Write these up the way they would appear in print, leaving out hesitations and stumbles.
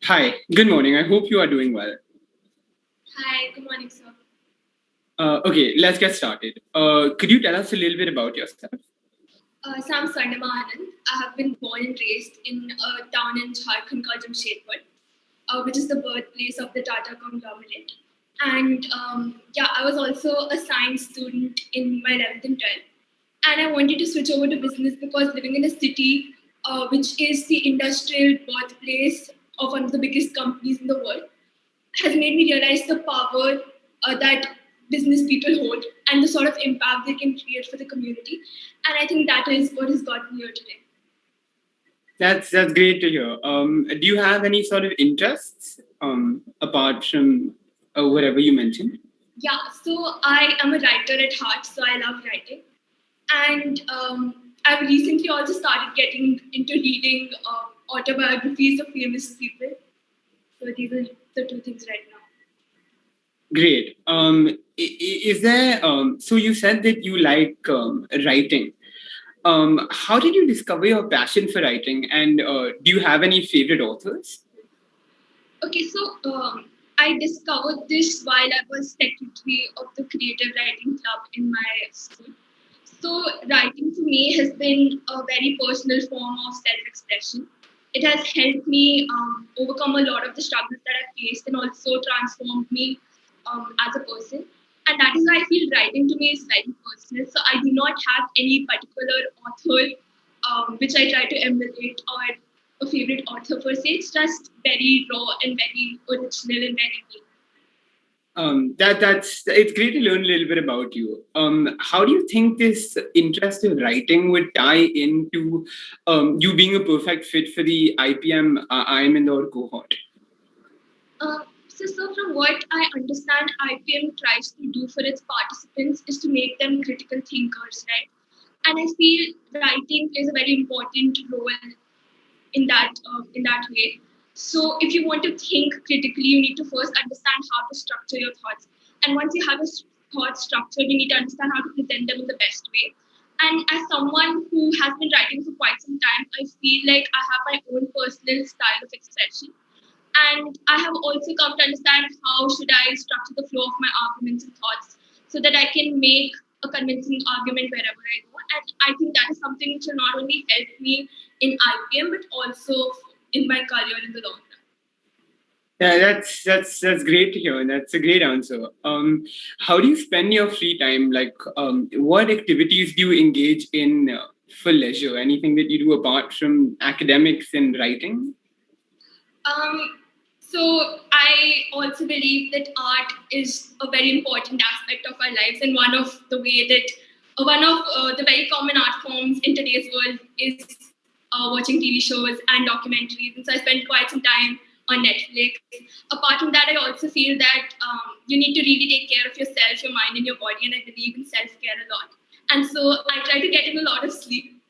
Hi, good morning. I hope you are doing well. Hi, good morning, sir. Okay, let's get started. Could you tell us a little bit about yourself? So I'm Swarnima Anand. I have been born and raised in a town in Jharkhand called Jamshedpur, which is the birthplace of the Tata conglomerate. And yeah, I was also a science student in my 11th and 12th. And I wanted to switch over to business because living in a city, which is the industrial birthplace of one of the biggest companies in the world, has made me realize the power that business people hold and the sort of impact they can create for the community. And I think that is what has got me here today. That's great to hear. Do you have any sort of interests apart from whatever you mentioned? Yeah, so I am a writer at heart, so I love writing. And I've recently also started getting into reading autobiographies of famous people. So these are the two things right now. Great. Is there? So you said that you like writing. How did you discover your passion for writing, and do you have any favorite authors? Okay, so I discovered this while I was secretary of the creative writing club in my school. So, writing to me has been a very personal form of self expression. It has helped me overcome a lot of the struggles that I've faced and also transformed me as a person. And that is why I feel writing to me is very personal. So, I do not have any particular author which I try to emulate or a favorite author per se. It's just very raw and very original and very me. That's it's great to learn a little bit about you. How do you think this interest in writing would tie into you being a perfect fit for the IPM IIM Indore cohort? So, from what I understand, IPM tries to do for its participants is to make them critical thinkers, right? And I feel writing plays a very important role in that way. So, if you want to think critically, you need to first understand how to structure your thoughts. And once you have a thought structured, you need to understand how to present them in the best way. And as someone who has been writing for quite some time, I feel like I have my own personal style of expression, and I have also come to understand how should I structure the flow of my arguments and thoughts so that I can make a convincing argument wherever I go. And I think that is something which will not only help me in IPM but also in my career in the long run. Yeah, that's great to hear, and that's a great answer. How do you spend your free time? Like, what activities do you engage in for leisure? Anything that you do apart from academics and writing? Um, So I also believe that art is a very important aspect of our lives, and one of the very common art forms in today's world is watching TV shows and documentaries. And so I spend quite some time on Netflix. Apart from that, I also feel that you need to really take care of yourself, your mind, and your body, and I believe in self care a lot. And so I try to get in a lot of sleep.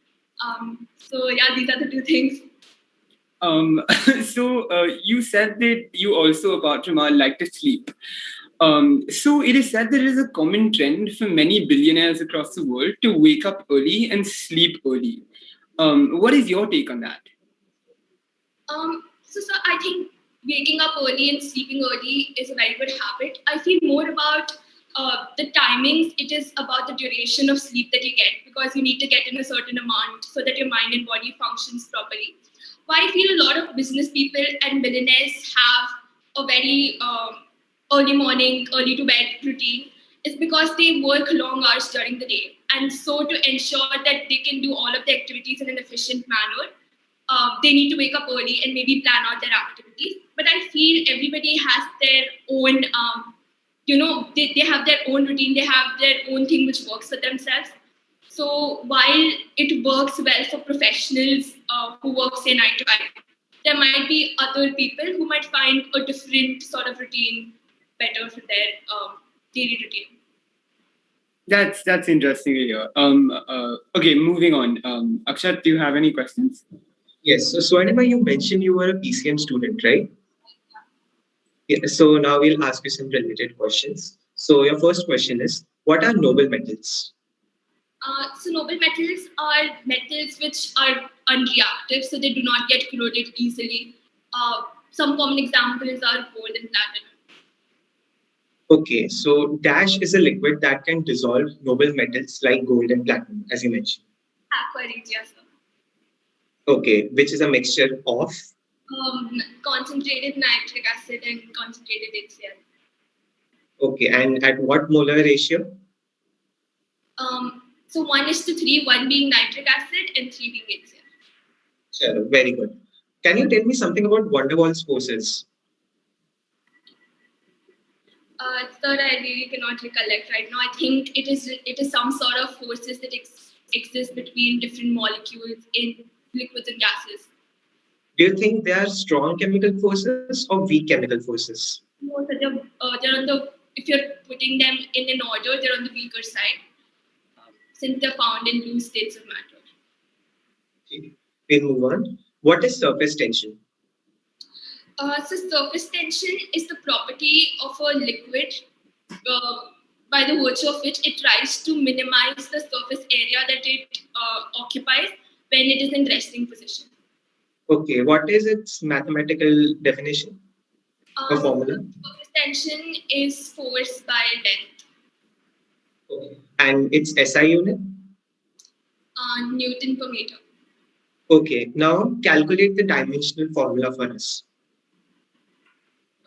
So yeah, these are the two things. Um, so you said that you also, apart from art, like to sleep. So it is said there is a common trend for many billionaires across the world to wake up early and sleep early. What is your take on that? So I think waking up early and sleeping early is a very good habit. I feel more about the timings. It is about the duration of sleep that you get because you need to get in a certain amount so that your mind and body functions properly. But I feel a lot of business people and millionaires have a very early morning, early to bed routine is because they work long hours during the day. And so to ensure that they can do all of the activities in an efficient manner, they need to wake up early and maybe plan out their activities. But I feel everybody has their own, they have their own routine, they have their own thing which works for themselves. So while it works well for professionals who work say 9 to 5, there might be other people who might find a different sort of routine better for their daily routine. That's interesting to hear. Okay, moving on. Akshat, do you have any questions? Yes. So, Swarnima, you mentioned you were a PCM student, right? Yeah, so now we'll ask you some related questions. So your first question is, what are Nobel medals? So noble metals are metals which are unreactive, so they do not get corroded easily. Some common examples are gold and platinum. Okay, so dash is a liquid that can dissolve noble metals like gold and platinum, as you mentioned. Aqua regia, sir. Okay, which is a mixture of. Concentrated nitric acid and concentrated HCl. Okay, and at what molar ratio? So 1:3, one being nitric acid and 3 being HCl. Sure, very good. Can you tell me something about van der Waals forces? Sir, I really cannot recollect right now. I think it is some sort of forces that exist between different molecules in liquids and gases. Do you think they are strong chemical forces or weak chemical forces? No, so they're on the, if you're putting them in an order, they're on the weaker side, since they're found in loose states of matter. Okay. We'll move on. What is surface tension? So surface tension is the property of a liquid by the virtue of which it tries to minimize the surface area that it occupies when it is in resting position. Okay, what is its mathematical definition or So formula? surface tension is force by length. Okay. And its SI unit? Newton per meter. Okay, now calculate the dimensional formula for us.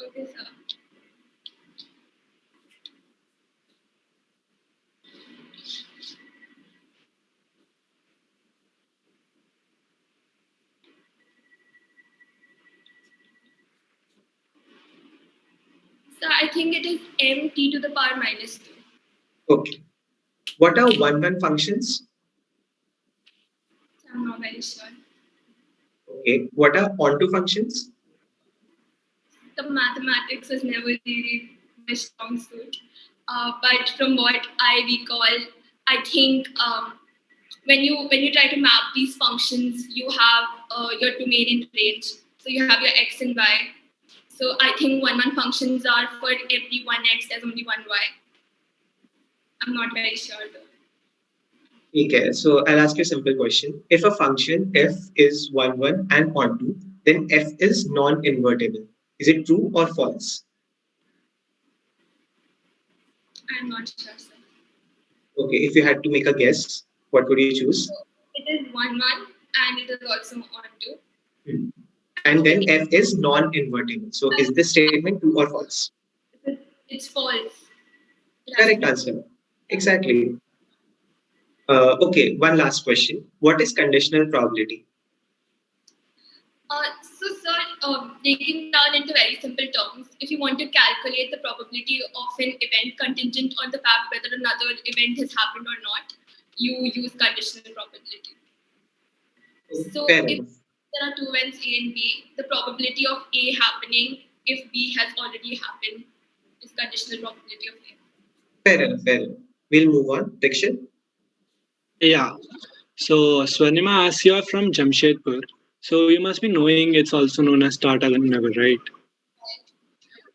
Okay, sir. So I think it is mt to the power minus 2. Okay. What are one-one functions? So I'm not very sure. Okay. What are onto functions? The mathematics was never really my strong suit. But from what I recall, I think when you try to map these functions, you have your two main range. So you have your x and y. So I think one functions are for every one x, there's only one y. I'm not very sure though. Okay, so I'll ask you a simple question. If a function f is 1, 1 and onto, then f is non-invertible. Is it true or false? I'm not sure, sir. Okay, if you had to make a guess, what would you choose? So it is 1, 1 and it is also onto. Hmm. And then f is non-invertible. So is this statement true or false? It's false. Correct answer. Exactly. Okay, one last question. What is conditional probability? So, sir, breaking down into very simple terms, if you want to calculate the probability of an event contingent on the fact whether another event has happened or not, you use conditional probability. So, Fair if enough. there are two events A and B, the probability of A happening if B has already happened is conditional probability of A. Fair enough. Fair enough. We'll move on. Prikshit? Yeah. So Swarnima, as you are from Jamshedpur, so you must be knowing it's also known as Tata Nagar, right?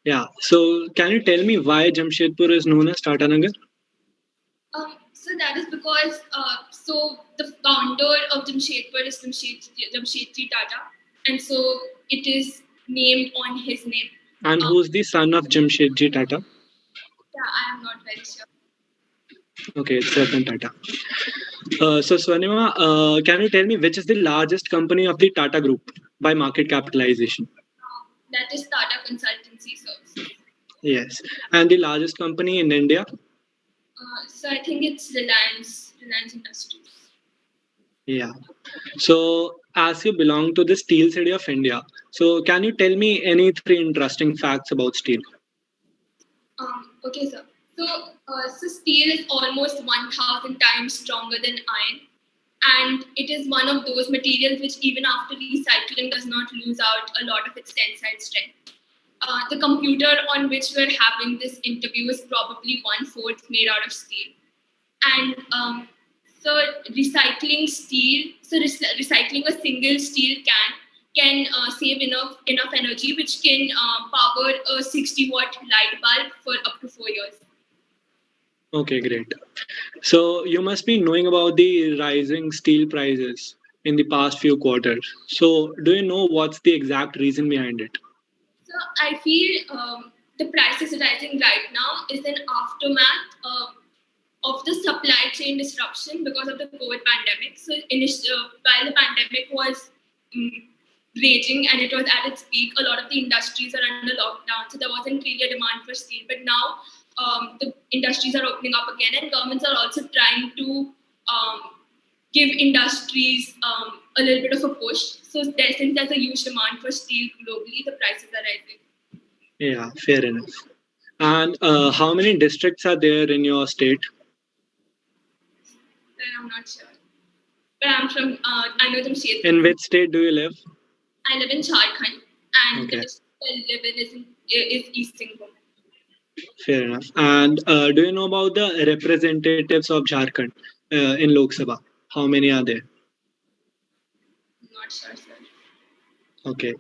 Yeah. So can you tell me why Jamshedpur is known as Tata Nagar? So that is because so the founder of Jamshedpur is Jamshedji Tata, and so it is named on his name. And who's the son of Jamshedji Tata? Yeah, I am not very sure. Okay, it's Ratan Tata. So Swarnima, can you tell me which is the largest company of the Tata Group by market capitalization? That is Tata Consultancy Services. Yes. And the largest company in India? So I think it's Reliance Industries. Yeah. So, as you belong to the steel city of India, so can you tell me any three interesting facts about steel? Okay, sir. So steel is almost 1,000 times stronger than iron, and it is one of those materials which, even after recycling, does not lose out a lot of its tensile strength. The computer on which we're having this interview is probably 1/4 made out of steel, and so recycling steel, recycling a single steel can save enough energy which can power a 60-watt light bulb for up to 4 years. Okay, great. So you must be knowing about the rising steel prices in the past few quarters. So do you know what's the exact reason behind it? So I feel the prices rising right now is an aftermath of the supply chain disruption because of the COVID pandemic. So while the pandemic was um, raging and it was at its peak, a lot of the industries are under lockdown. So there wasn't really a demand for steel. But now the industries are opening up again, and governments are also trying to give industries a little bit of a push. So since there's a huge demand for steel globally, the prices are rising. Yeah, fair enough. And how many districts are there in your state? I'm not sure. But I'm from, I know them shades. In which state do you live? I live in Jharkhand, and the Okay, district I live in is East Singhbhum. fair enough. And do you know about the representatives of Jharkhand in Lok Sabha? How many are there? I'm not sure, sir. Okay.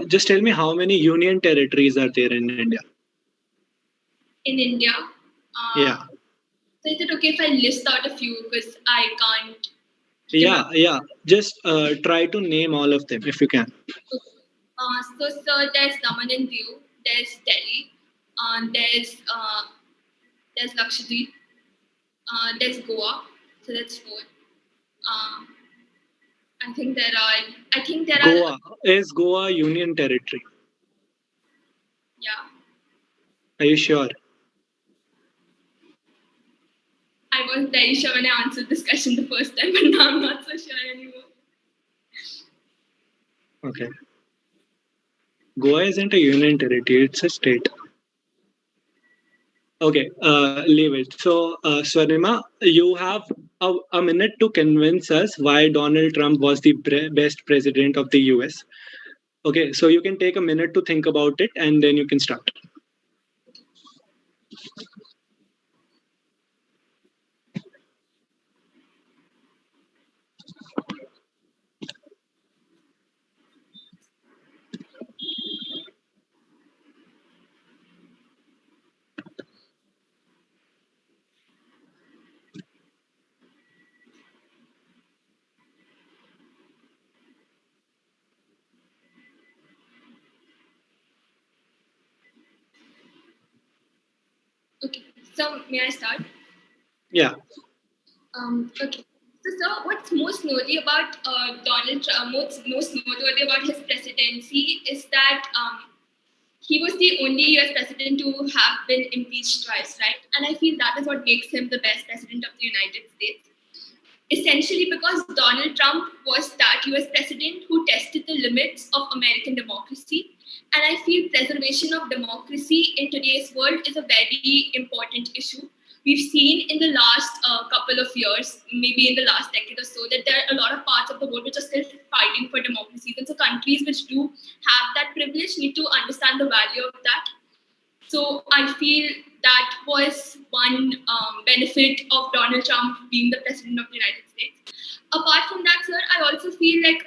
Just tell me how many union territories are there in India? In India, Yeah. so is it okay if I list out a few because I can't Yeah. Just try to name all of them if you can. So there's Daman and Diu, there's Delhi, there's Lakshadweep, there's Goa, so that's four. Uh, I think there are Goa. Is Goa union territory? yeah. Are you sure? I was very sure when I answered this question the first time, but now I'm not so sure anymore. Okay. Goa isn't a union territory, it's a state. Okay, leave it. So, Swarnima, you have a minute to convince us why Donald Trump was the best president of the US. Okay, so you can take a minute to think about it and then you can start. Okay, so may I start? Yeah. Okay. So, sir, what's most noteworthy about Donald Trump? Most noteworthy about his presidency is that he was the only US president to have been impeached twice, right? And I feel that is what makes him the best president of the United States. Essentially, because Donald Trump was that US president who tested the limits of American democracy. And I feel preservation of democracy in today's world is a very important issue. We've seen in the last couple of years, maybe in the last decade or so, that there are a lot of parts of the world which are still fighting for democracies. And so countries which do have that privilege need to understand the value of that. So I feel that was one benefit of Donald Trump being the president of the United States. Apart from that, sir, I also feel like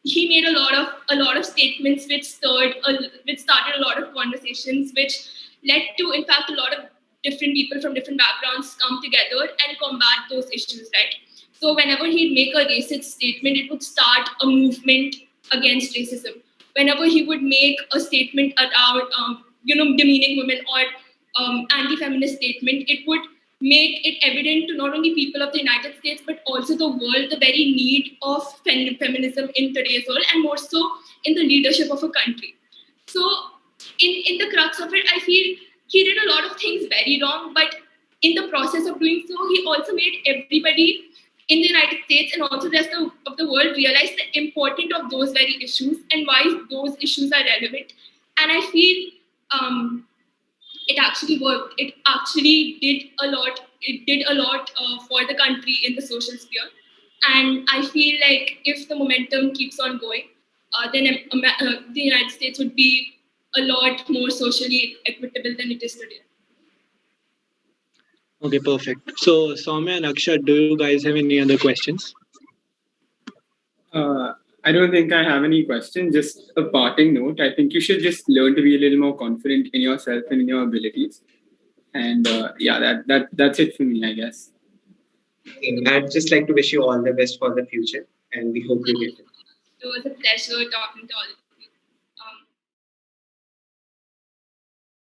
he made a lot of statements which started a lot of conversations, which led to, in fact, a lot of different people from different backgrounds come together and combat those issues, right? So whenever he'd make a racist statement, it would start a movement against racism. Whenever he would make a statement about demeaning women or anti-feminist statement, it would make it evident to not only people of the United States but also the world the very need of feminism in today's world, and more so in the leadership of a country. So in the crux of it, I feel he did a lot of things very wrong, but in the process of doing so, he also made everybody in the United States and also the rest of the world realize the importance of those very issues and why those issues are relevant. And I feel it actually worked. It actually did a lot. It did a lot for the country in the social sphere. And I feel like if the momentum keeps on going, then the United States would be a lot more socially equitable than it is today. Okay, perfect. So, Soumya and Akshat, do you guys have any other questions? I don't think I have any questions. Just a parting note. I think you should just learn to be a little more confident in yourself and in your abilities. And that's it for me, I guess. I'd just like to wish you all the best for the future, and we hope you get it. It was a pleasure talking to all of you.